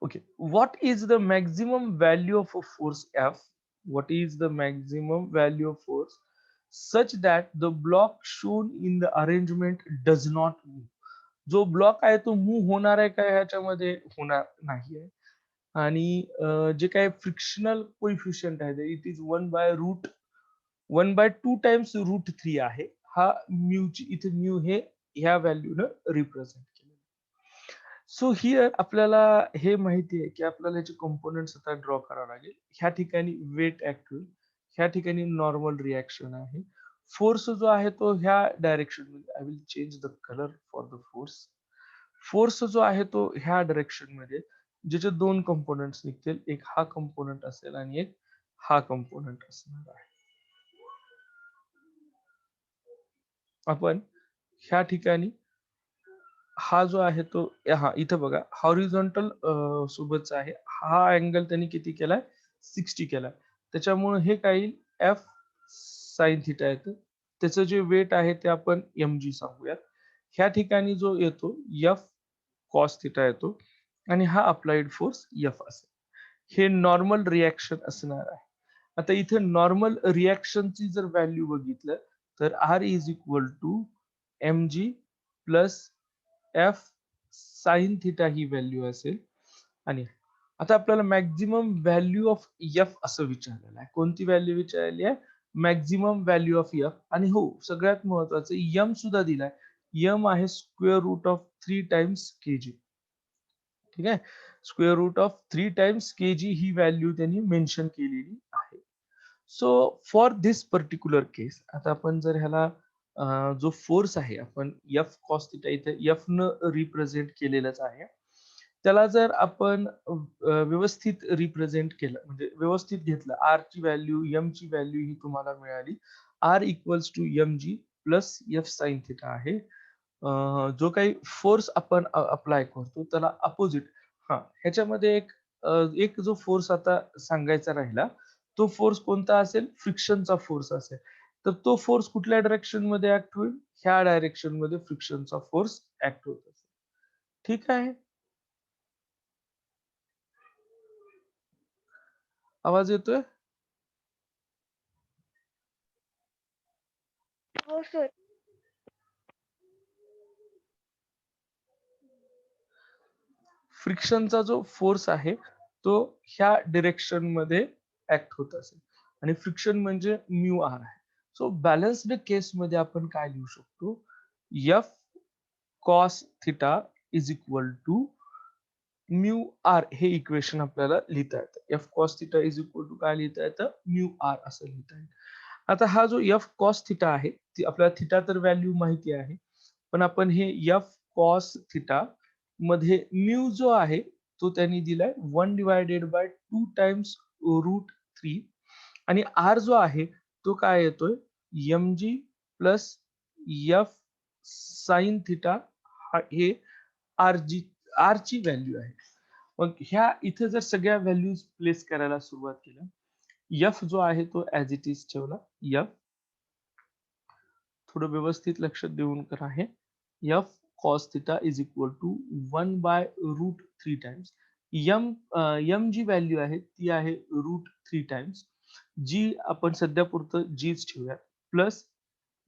Okay, what is the maximum value of a force F? What is the maximum value of force such that the block shown in the arrangement does not move? जो block आहे तो move होणार आहे का ह्याच्यामध्ये होणार नाही आहे. आणि जे काही फ्रिक्शनल कोइफिशियंट आहे इट इज 1/√1/2 टाइम्स √3 आहे. हा म्यू इथे म्यू हे ह्या व्हॅल्यूनं रिप्रेझेंट केलं. सो हिअर आपल्याला हे माहिती आहे की आपल्याला याचे कंपोनेंट्स आता ड्रॉ करावे लागेल. ह्या ठिकाणी वेट ऍक्ट होईल. ह्या ठिकाणी नॉर्मल रिॲक्शन आहे. फोर्स जो आहे तो ह्या डायरेक्शन मध्ये I will change the colour for the force. Force जो आहे तो ह्या डायरेक्शन मध्ये ज्याचे दोन कंपोनेंट्स निघतील एक हा कंपोनेंट असेल आणि एक हा कंपोनेंट असणार आहे. आपण ह्या ठिकाणी हा जो आहे तो हा इथं बघा हॉरिझॉन्टल सोबतचा आहे. हा अँगल त्यांनी किती केलाय? 60 केलाय. त्याच्यामुळे हे काय येईल? एफ साइन थिटा येतं. त्याचं जे वेट आहे ते आपण mg सांगूयात. ह्या ठिकाणी जो येतो एफ कॉस थिटा येतो आणि हा अप्लाइड फोर्स एफ असेल. हे नॉर्मल रिएक्शन असणार आहे. आता इथे नॉर्मल रिएक्शनची जर व्हॅल्यू बघितलं तर R is equal to mg plus F sine theta ही व्हॅल्यू असेल. आणि आता आपल्याला मॅक्झिमम व्हॅल्यू ऑफ एफ असं विचारलेलं आहे. कोणती व्हॅल्यू विचारली आहे? Maximum value of F. आणि हो, सगळ्यात महत्वाचं एम सुद्धा दिलाय. एम आहे square root of 3 times KG. ठीक आहे, square root of 3 times KG ही व्हॅल्यू त्यांनी मेन्शन केलेली आहे. So for this particular case, आता आपण जर ह्याला जो फोर्स आहे आपण एफ कॉस थिटा इथे एफ न रिप्रेझेंट केलेलंच आहे. त्याला जर आपण व्यवस्थित रिप्रेझेंट केलं म्हणजे व्यवस्थित घेतलं, आर ची व्हॅल्यू एम ची व्हॅल्यू ही तुम्हाला मिळाली. R equals to M G plus F sine theta आहे. जो काही फोर्स आपण अप्लाय करतो त्याला अपोजिट. हा, ह्याच्यामध्ये एक जो फोर्स आता सांगायचा राहिला, तो फोर्स कोणता असेल? फ्रिक्शनचा फोर्स असेल. तर तो फोर्स कुठल्या डायरेक्शन मध्ये ऍक्ट होईल? ह्या डायरेक्शन मध्ये फ्रिक्शनचा फोर्स ऍक्ट होत असेल. ठीक आहे, आवाज येतोय? हो सर. फ्रिक्शनचा जो फोर्स आहे तो ह्या डिरेक्शन मध्ये ऍक्ट होत असेल आणि फ्रिक्शन म्हणजे म्यू आर आहे. सो बॅलन्स्ड केस मध्ये आपण काय लिहू शकतो? F cos theta is equal to mu R हे इक्वेशन आपल्याला लिहिता येतं. F cos theta is equal to काय लिहिता येतं? म्यू आर असं लिहिता येतं. आता हा जो एफ कॉस थिटा आहे, ती आपल्याला थिटा तर व्हॅल्यू माहिती आहे, पण आपण हे एफ कॉस थिटा मध्ये म्यू जो आहे तो त्यांनी दिलाय 1/2 टाइम्स रूट 3 आणि आर जो आहे तो काय येतोय? M G plus F sine theta हे आर ची व्हॅल्यू आहे. मग ह्या इथे जर सगळ्या व्हॅल्यूज प्लेस करायला सुरुवात केल्या, एफ जो आहे तो ऍज इट इज ठेवला. एफ थोडं व्यवस्थित लक्ष देऊन करा हे. F cos theta is equal to 1/√3 times M G value आहे ती आहे √3 टाइम्स. जी आपण सध्या पुरतं जीच ठेवूया. प्लस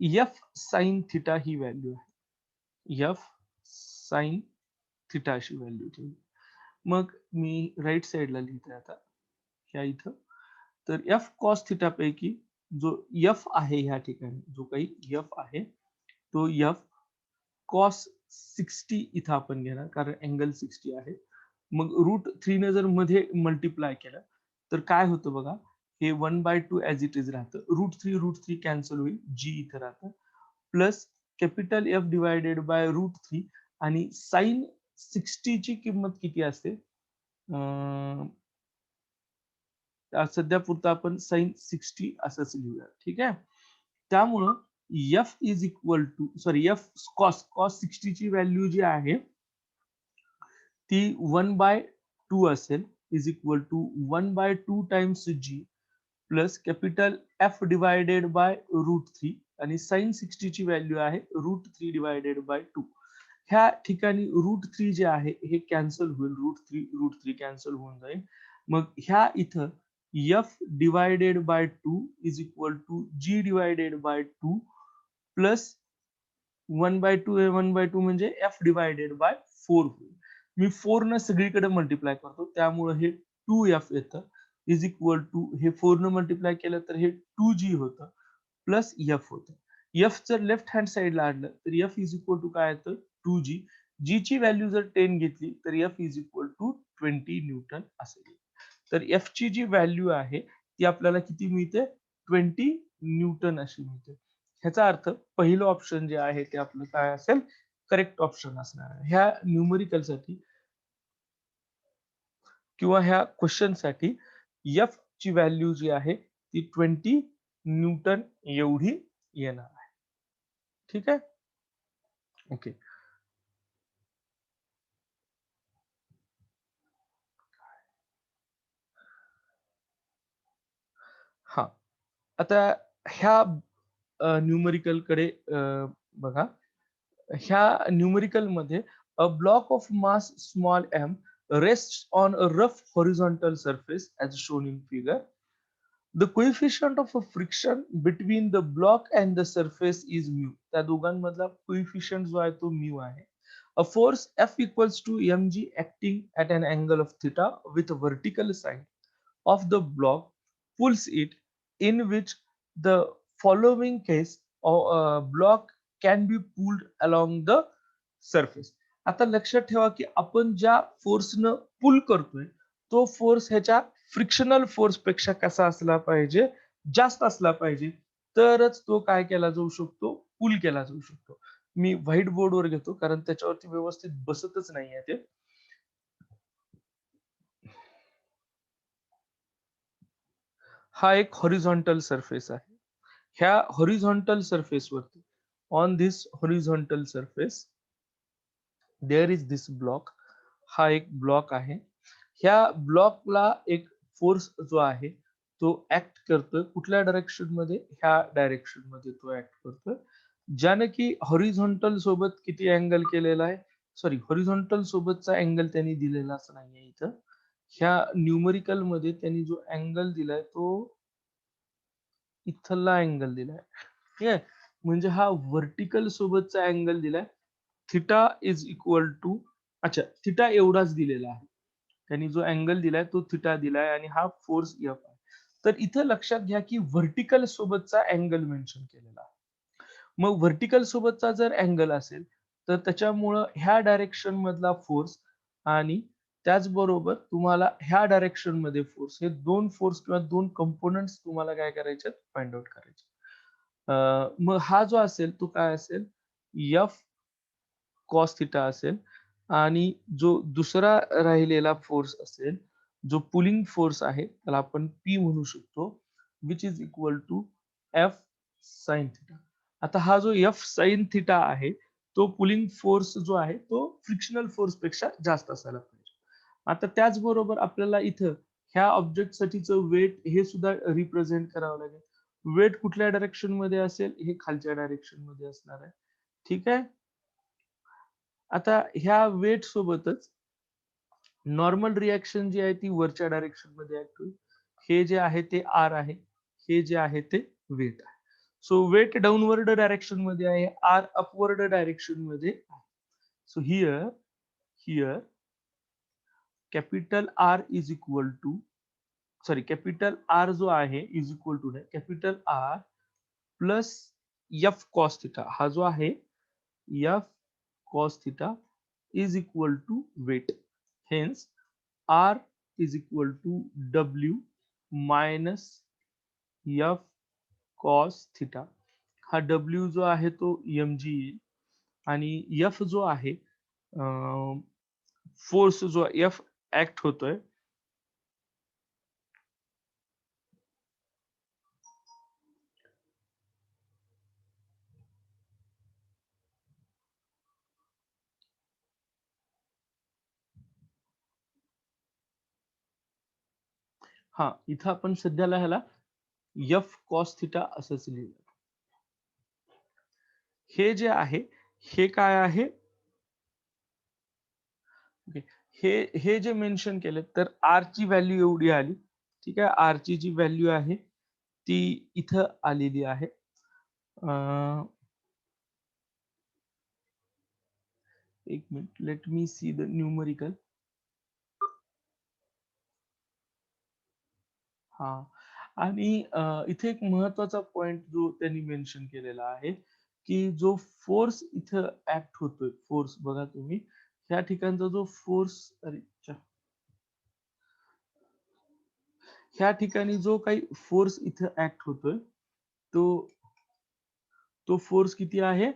एफ साइन थिटा ही व्हॅल्यू आहे. एफ साइन थिटा अशी व्हॅल्यू ठेवली. मग मी राईट साइडला लिहितोय आता ह्या इथं. तर एफ कॉस थिटा पैकी जो एफ आहे ह्या ठिकाणी, जो काही एफ आहे तो एफ कॉस 60 इथं आपण घेणार कारण अँगल 60 आहे. मग √3 ने जर मध्ये मल्टिप्लाय केलं तर काय होतं बघा, हे 1/2 ऍज इट इज राहतं. √3 कॅन्सल होईल, जी इथं राहतं. Plus capital F divided by √3 आणि साइन 60 ची किंमत किती असते? सध्या पुरतं आपण साइन 60 असंच लिहूया. ठीक आहे, त्यामुळं F is equal to sorry F cos cos 60 ची व्हॅल्यू जी आहे ती 1/2 असेल is equal to 1/2 times G plus capital F divided by √3 आणि साइन 60 ची व्हॅल्यू आहे √3 डिवायडेड बाय 2. ह्या ठिकाणी √3 जे आहे हे कॅन्सल होईल, √3 कॅन्सल होऊन जाईल. मग ह्या इथं F divided by 2 is equal to G divided by 2 plus 1/2 हे 1/2 म्हणजे एफ डिवायडेड बाय 4 होईल. मी 4 न सगळीकडे मल्टिप्लाय करतो त्यामुळे हे 2f येतं इज इक्वल टू हे 4 न मल्टिप्लाय केलं तर हे 2g होतं प्लस एफ होतं. एफ जर लेफ्ट हँड साइडला आणलं तर एफ इज इक्वल टू काय येतं? 2g. जी ची व्हॅल्यू जर 10 घेतली तर F is equal to 20 newton असेल. तर एफ ची जी व्हॅल्यू आहे ती आपल्याला किती मिळते? 20 न्यूटन अशी मिळते. ह्याचा अर्थ पहिलं ऑप्शन जे आहे ते आपलं काय असेल? करेक्ट ऑप्शन असणार आहे. ह्या न्यूमरिकल साठी किंवा ह्या क्वेश्चन साठी एफ ची व्हॅल्यू जी आहे ती 20 न्यूटन एवढी येणार आहे. ठीक आहे, ओके. आता ह्या न्यूमरिकल कडे बघा. ह्या न्यूमरिकल मध्ये a block of mass small m rests on a rough horizontal surface as shown in figure. The coefficient of a friction between the block and the surface is mu. त्या दोघांमधला coefficient जो आहे तो mu आहे. A force F equals to mg acting at an angle of theta with a vertical side of the block pulls it, in which the following case block can be pulled along the surface. आता लक्षात ठेवा की आपण ज्या फोर्सनं पुल करतोय तो force ह्याच्या frictional force पेक्षा कसा असला पाहिजे, जास्त असला पाहिजे, तरच तो काय केला जाऊ शकतो, पुल केला जाऊ शकतो. मी व्हाईट बोर्डवर घेतो कारण त्याच्यावरती व्यवस्थित बसतच नाहीये ते. हा एक हॉरिझॉन्टल सरफेस आहे. ह्या हॉरिझॉन्टल सरफेस वरती, on this horizontal surface there is this block. हा एक ब्लॉक आहे. ह्या ब्लॉकला एक फोर्स जो आहे तो ऍक्ट करतोय कुठल्या डायरेक्शन मध्ये, ह्या डायरेक्शन मध्ये तो ऍक्ट करतोय, ज्याने की हॉरिझॉन्टल सोबत किती अँगल केलेला आहे, सॉरी हॉरिझॉन्टल सोबतचा अँगल त्यांनी दिलेलाच नाहीये इथं. ह्या न्यूमरिकल मध्ये त्यांनी जो अँगल दिलाय तो इथला अँगल दिलाय. ठीक आहे, म्हणजे हा व्हर्टिकल सोबतचा अँगल दिलाय. थिटा इज इक्वल टू, अच्छा थिटा एवढाच दिलेला आहे. त्यांनी जो अँगल दिलाय तो थिटा दिलाय आणि हा फोर्स एफ आहे. तर इथं लक्षात घ्या की व्हर्टिकल सोबतचा अँगल मेन्शन केलेला आहे. मग व्हर्टिकल सोबतचा जर अँगल असेल तर त्याच्यामुळं ह्या डायरेक्शन मधला फोर्स आणि त्याचबरोबर तुम्हाला ह्या डायरेक्शन मध्ये फोर्स, हे दोन फोर्स किंवा दोन कंपोनंट्स तुम्हाला काय करायचे, फाइंड आउट करायचे. मग हा जो असेल तो काय असेल, एफ कॉस थिटा असेल आणि जो दुसरा राहिलेला फोर्स असेल, जो पुलिंग फोर्स आहे त्याला आपण पी म्हणू शकतो, which is equal to F sine theta. आता हा जो एफ साइन थिटा आहे तो पुलिंग फोर्स जो आहे तो फ्रिक्शनल फोर्स पेक्षा जास्त असायला पाहिजे. आता त्याचबरोबर आपल्याला इथं ह्या ऑब्जेक्ट साठीचं वेट हे सुद्धा रिप्रेझेंट करावं लागेल. वेट कुठल्या डायरेक्शन मध्ये असेल, हे खालच्या डायरेक्शन मध्ये असणार आहे. ठीक आहे. आता ह्या वेट सोबतच नॉर्मल रिएक्शन जी आहे ती वरच्या डायरेक्शन मध्ये ऍक्ट होईल. हे जे आहे ते आर आहे, हे जे आहे ते वेट आहे. सो वेट डाऊनवर्ड डायरेक्शन मध्ये आहे, आर अपवर्ड डायरेक्शन मध्ये आहे. So here here capital R is equal to, sorry capital R जो आहे इज इक्वल टू नाही, capital R plus F cos theta, हा जो आहे F cos theta is equal to weight. Hence, R is equal to W minus F cos theta. हा W जो आहे तो mg येईल आणि F जो आहे फोर्स जो F ऍक्ट होतोय, हा इथं आपण सध्याला ह्याला F cos theta असंच लिहिलं. हे जे आहे हे काय आहे, ओके, हे जे मेन्शन केले तर आर ची व्हॅल्यू एवढी आली. ठीक आहे, आर ची जी व्हॅल्यू आहे ती इथं आलेली आहे. एक minute, let me see the numerical. हा, आणि इथे एक महत्वाचा पॉइंट जो त्यांनी मेन्शन केलेला आहे की जो फोर्स इथं ऍक्ट होतोय, फोर्स बघा तुम्ही ह्या ठिकाणचा जो फोर्स, अरे ह्या ठिकाणी जो काही फोर्स इथं ऍक्ट होतोय तो तो फोर्स किती आहे,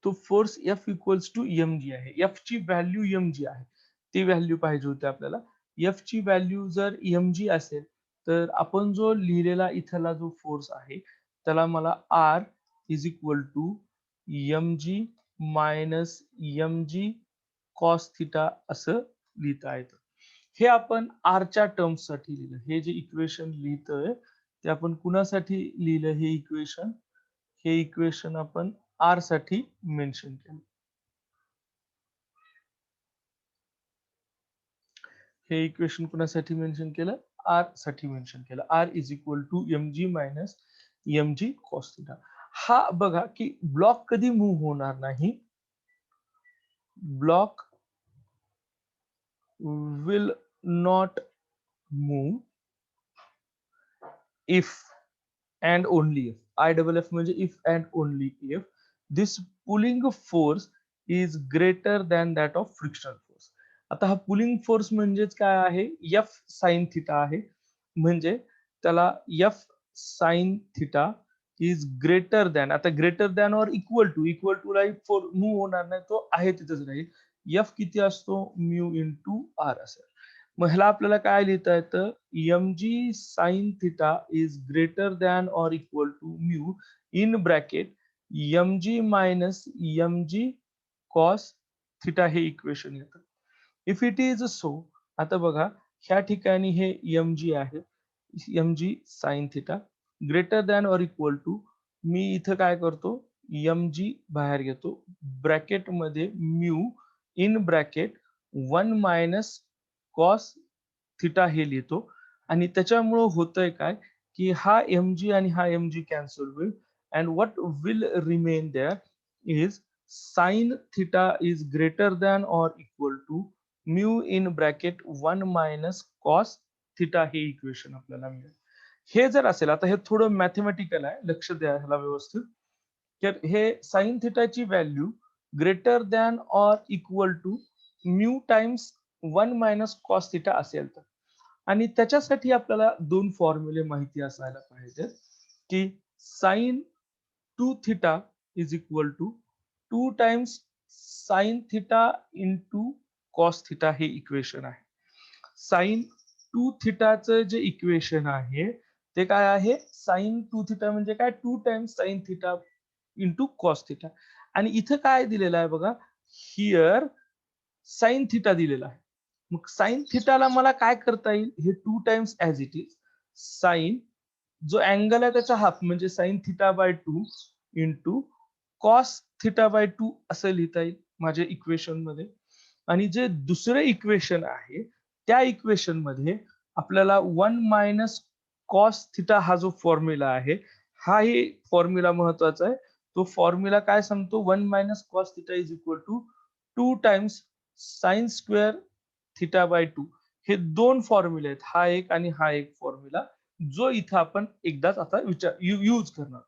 तो force F equals to mg आहे. F ची व्हॅल्यू mg आहे, ती व्हॅल्यू पाहिजे होती आपल्याला. F ची व्हॅल्यू जर mg असेल तर आपण जो लिहिलेला इथला जो फोर्स आहे त्याला मला R is equal to mg minus M G cos theta असं लिहिता येतं. हे आपण आरच्या टर्म्स साठी लिहिलं. हे जे इक्वेशन लिहितोय ते आपण कुणासाठी लिहिलं हे इक्वेशन? हे इक्वेशन आपण आर साठी मेन्शन केलं. हे इक्वेशन कुणासाठी मेन्शन केलं? आर साठी मेन्शन केलं. R is equal to M G minus M G cos theta. हा बघा की ब्लॉक कधी मूव्ह होणार नाही. Block will not move if and only if IFF म्हणजे if and only if this pulling force is greater than that of frictional force. आता हा pulling force म्हणजेच काय आहे? F sin थिटा आहे. म्हणजे त्याला F sin theta is greater than, आता greater than or equal to ला मूव्ह होणार नाही, तो आहे तिथेच राहील. F किती असतो? म्यू इंटू आर असेल. मग ह्याला आपल्याला काय लिहिता येतं? M G sine theta is greater than or equal to mu in bracket M G minus M G cos theta हे इक्वेशन येतं. इफ इट इज सो, आता बघा ह्या ठिकाणी हे एम जी आहे, M G sine theta greater than or equal to, मी इथं काय करतो? एम जी बाहेर घेतो, ब्रॅकेट मध्ये mu in bracket 1 minus cos theta हे लिहितो. आणि त्याच्यामुळं होतंय काय की हा एम जी आणि हा एम जी कॅन्सल होईल. And what will remain there is sine theta is greater than or equal to mu in bracket 1 minus cos theta हे इक्वेशन आपल्याला मिळेल. हे जर असेल, आता हे थोडं मॅथमॅटिकल आहे, लक्ष द्या ह्याला व्यवस्थित. तर हे साइन थिटाची value greater than or equal to mu times 1 minus cos theta असेल तर, आणि त्याच्यासाठी आपल्याला दोन फॉर्म्युले माहिती असायला पाहिजेत की sine 2 theta is equal to 2 times sine theta into cos theta हे इक्वेशन आहे. साइन 2 थिटाचं जे इक्वेशन आहे ते काय आहे? साइन 2 थिटा म्हणजे काय? 2 times sine theta into cos theta. आणि इथं काय दिलेलं आहे बघा, हिअर साइन थिटा दिलेला आहे. मग साइन थिटाला मला काय करता येईल? हे 2 times as it is sine, जो अँगल आहे त्याचा हाफ म्हणजे sign theta by 2 into cos theta by 2 असं लिहिता येईल माझ्या इक्वेशन मध्ये. आणि जे दुसरे इक्वेशन आहे त्या इक्वेशन मध्ये आपल्याला 1 मायनस कॉस थिटा हा जो फॉर्म्युला आहे, हाही फॉर्म्युला महत्वाचा आहे. तो फॉर्म्युला काय सांगतो? 1 minus cos theta is equal to 2 times sine square theta by 2. हे दोन फॉर्म्युले आहेत, हा एक आणि हा एक फॉर्म्युला, जो इथं आपण एकदाच आता यूज करणार.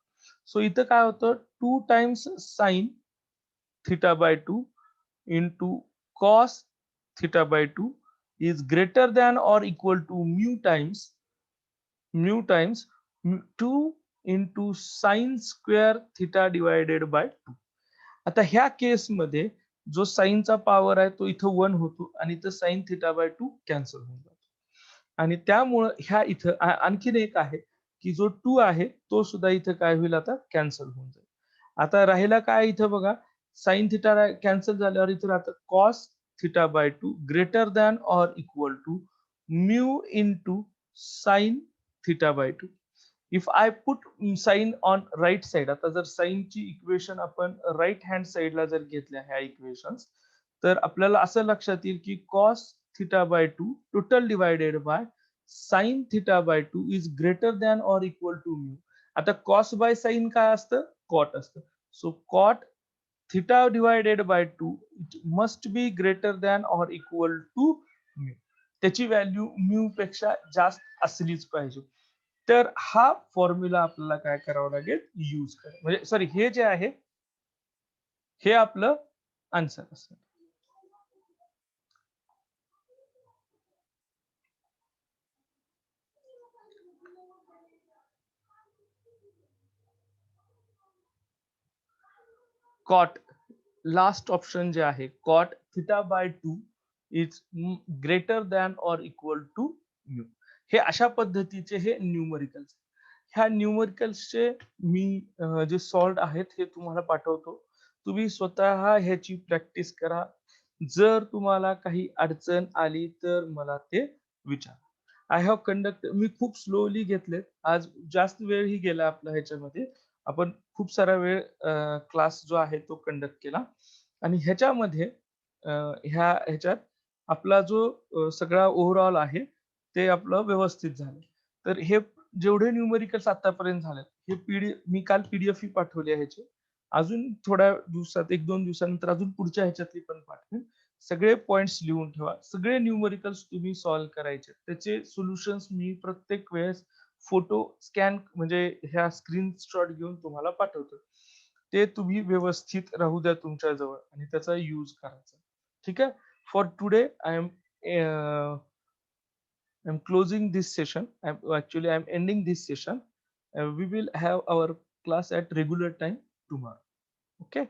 सो इथं काय होतं? 2 times sine theta by 2 into cos theta by 2 is greater than or equal to mu times 2 into sin square theta divided by 2. आता ह्या केस मध्ये जो साइनचा पॉवर आहे तो इथं 1 होतो आणि इथं sin थिटा बाय 2 कॅन्सल होऊन जातो. आणि त्यामुळं ह्या इथं आणखीन एक आहे की जो 2 आहे तो सुद्धा इथं काय होईल? आता कॅन्सल होऊन जाईल. आता राहिला काय इथं बघा, साइन थिटा कॅन्सल झाल्यावर इथं राहतं cos theta by 2 greater than or equal to mu into sine theta by 2. If I put sine on right side, आता जर साइनची इक्वेशन आपण राईट हँड साइडला जर घेतल्या ह्या इक्वेशन्स, तर आपल्याला असं लक्षात येईल की cos theta by 2 total divided by sine theta by 2 is greater than or equal to mu. आता कॉस बाय साइन काय असतं? कॉट असतं. So cot theta divided by 2 it must be greater than or equal to mu. त्याची value mu पेक्षा जास्त असलीच पाहिजे. तर हा फॉर्म्युला आपल्याला काय करावं लागेल? यूज करा, म्हणजे सॉरी, हे जे आहे हे आपलं आन्सर असेल. कॉट लास्ट ऑप्शन जे आहे, cot theta by 2 is greater than or equal to mu. हे अशा पद्धतीचे हे न्यूमरिकल्स. ह्या न्यूमरिकल्सचे मी जे सॉल्ड आहेत हे तुम्हाला पाठवतो. तुम्ही स्वतः ह्याची प्रॅक्टिस करा. जर तुम्हाला काही अडचण आली तर मला ते विचारा. आय हॅव कंडक्ट मी खूप स्लोली घेतलेत. आज जास्त वेळही गेला आपला ह्याच्यामध्ये. आपण खूप सारा वेळ क्लास जो आहे तो कंडक्ट केला आणि ह्याच्यामध्ये ह्याच्यात आपला जो सगळा ओव्हरऑल आहे, ते आपलं व्यवस्थित झालं. तर हे जेवढे न्यूमेरिकल्स आतापर्यंत झालेत, हे मी काल पी-डी-एफ ही पाठवली आहे ह्याची. अजून थोड्या दिवसात 1-2 दिवसानंतर अजून पुढच्या ह्याच्यातली पण पाठवेन. सगळे पॉइंट्स लिहून ठेवा. सगळे न्यूमेरिकल्स तुम्ही सॉल्व्ह करायचे. त्याचे सोल्युशन्स मी प्रत्येक वेळेस फोटो स्कॅन म्हणजे ह्या स्क्रीनशॉट घेऊन तुम्हाला पाठवतो. ते तुम्ही व्यवस्थित राहू द्या तुमच्या जवळ आणि त्याचा यूज करायचा. ठीक आहे? For today I'm closing this session. I'm ending this session. We will have our class at regular time tomorrow. Okay.